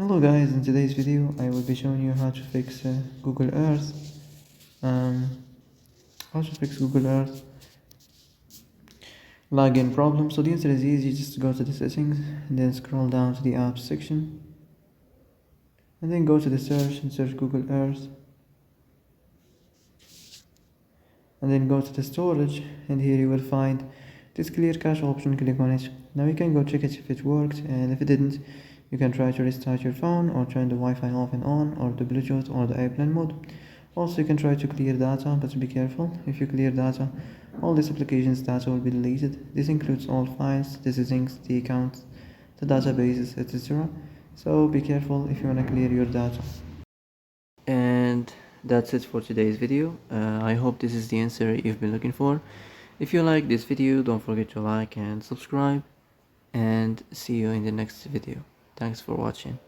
Hello guys, in today's video I will be showing you how to fix Google Earth. Um, how to fix Google Earth login problem. So the answer is easy, just go to the settings and then scroll down to the apps section and then go to the search and search Google Earth and then go to the storage, and here you will find this clear cache option. Click on it. Now you can go check it if it worked, and if it didn't, you can try to restart your phone or turn the Wi-Fi off and on, or the Bluetooth or the airplane mode. Also, you can try to clear data, but be careful. If you clear data, all this application's data will be deleted. This includes all files, the settings, the accounts, the databases, etc. So be careful if you want to clear your data. And that's it for today's video. I hope this is the answer you've been looking for. If you like this video, don't forget to like and subscribe, and see you in the next video. Thanks for watching.